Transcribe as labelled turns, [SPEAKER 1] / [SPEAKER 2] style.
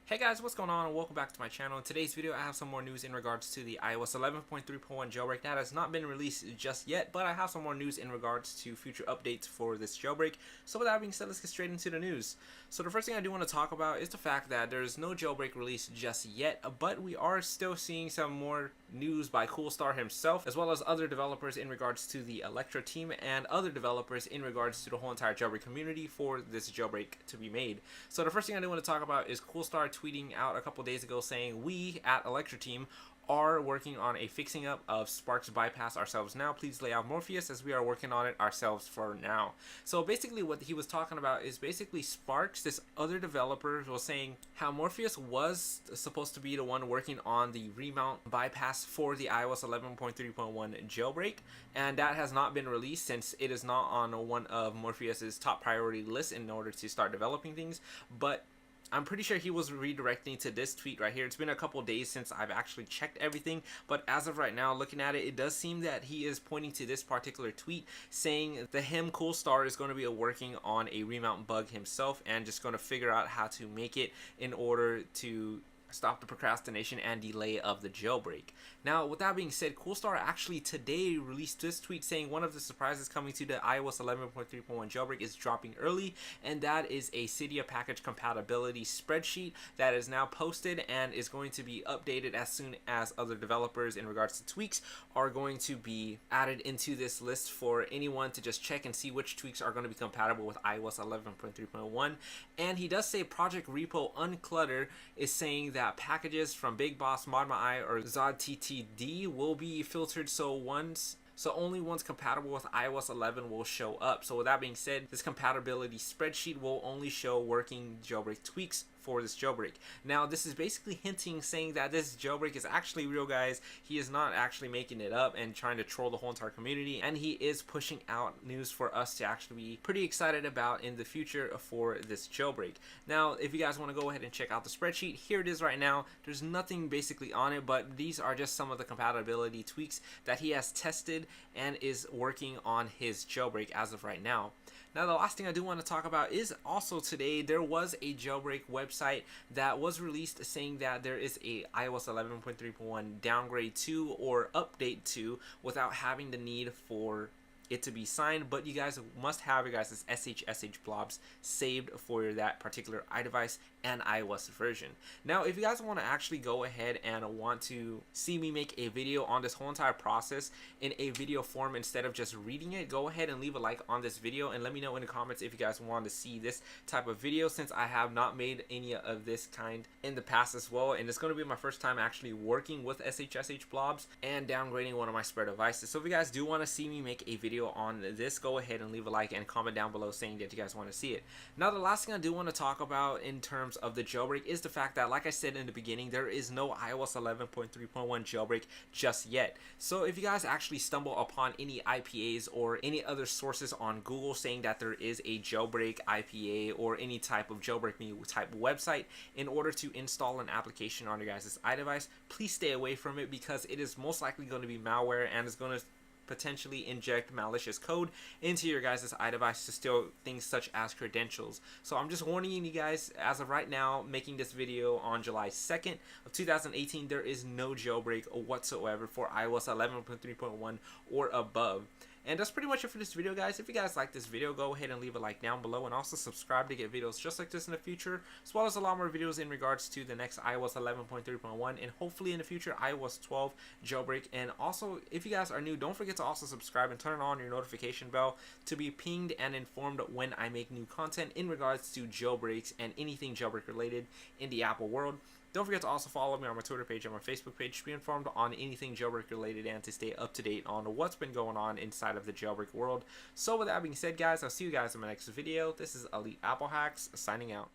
[SPEAKER 1] Hey guys, what's going on, and welcome back to my channel. In today's video I have some more news in regards to the iOS 11.3.1 jailbreak that has not been released just yet, but I have some more news in regards to future updates for this jailbreak. So with that being said, let's get straight into the news. So the first thing I do want to talk about is the fact that there's no jailbreak release just yet, but we are still seeing some more news by Coolstar himself, as well as other developers in regards to the Electra team and other developers in regards to the whole entire jailbreak community for this jailbreak to be made. So the first thing I do want to talk about is Coolstar tweeting out a couple days ago saying, "We at Electra team are working on a fixing up of Spark's bypass ourselves now. Please lay out Morpheus as we are working on it ourselves for now." So basically what he was talking about is basically Sparks, this other developer, was saying how Morpheus was supposed to be the one working on the remount bypass for the iOS 11.3.1 jailbreak, and that has not been released since it is not on one of Morpheus's top priority lists in order to start developing things. But I'm pretty sure he was redirecting to this tweet right here. It's been a couple days since I've actually checked everything, but as of right now, looking at it, it does seem that he is pointing to this particular tweet saying that him, Coolstar, is going to be working on a remount bug himself and just going to figure out how to make it in order to stop the procrastination and delay of the jailbreak. Now, with that being said, Coolstar actually today released this tweet saying one of the surprises coming to the iOS 11.3.1 jailbreak is dropping early, and that is a Cydia package compatibility spreadsheet that is now posted and is going to be updated as soon as other developers in regards to tweaks are going to be added into this list for anyone to just check and see which tweaks are going to be compatible with iOS 11.3.1. And he does say Project Repo Unclutter is saying that packages from Big Boss, ModMyi, or ZodTTD will be filtered so only ones compatible with iOS 11 will show up. So with that being said, this compatibility spreadsheet will only show working jailbreak tweaks for this jailbreak. Now, this is basically hinting, saying that this jailbreak is actually real, guys. He is not actually making it up and trying to troll the whole entire community, and he is pushing out news for us to actually be pretty excited about in the future for this jailbreak. Now, if you guys want to go ahead and check out the spreadsheet, here it is right now. There's nothing basically on it, but these are just some of the compatibility tweaks that he has tested and is working on his jailbreak as of right now. Now, the last thing I do want to talk about is also today there was a jailbreak website that was released saying that there is a iOS 11.3.1 downgrade 2 or update 2 without having the need for it to be signed, but you guys must have your guys' SSH blobs saved for that particular iDevice and iOS version. Now, if you guys want to actually go ahead and want to see me make a video on this whole entire process in a video form instead of just reading it, go ahead and leave a like on this video and let me know in the comments if you guys want to see this type of video, since I have not made any of this kind in the past as well, and it's going to be my first time actually working with SSH blobs and downgrading one of my spare devices. So if you guys do want to see me make a video on this, go ahead and leave a like and comment down below saying that you guys want to see it. Now, the last thing I do want to talk about in terms of the jailbreak is the fact that, like I said in the beginning, there is no iOS 11.3.1 jailbreak just yet. So if you guys actually stumble upon any IPAs or any other sources on Google saying that there is a jailbreak IPA or any type of jailbreak me type website in order to install an application on your guys' iDevice, please stay away from it, because it is most likely going to be malware and is going to potentially inject malicious code into your guys' iDevice to steal things such as credentials. So I'm just warning you guys, as of right now, making this video on July 2nd of 2018, there is no jailbreak whatsoever for iOS 11.3.1 or above. And that's pretty much it for this video, guys. If you guys like this video, go ahead and leave a like down below, and also subscribe to get videos just like this in the future, as well as a lot more videos in regards to the next iOS 11.3.1 and hopefully in the future iOS 12 jailbreak. And also, if you guys are new, don't forget to also subscribe and turn on your notification bell to be pinged and informed when I make new content in regards to jailbreaks and anything jailbreak related in the Apple world. Don't forget to also follow me on my Twitter page and my Facebook page to be informed on anything jailbreak related and to stay up to date on what's been going on inside of the jailbreak world. So with that being said, guys, I'll see you guys in my next video. This is EliteAppleHacks signing out.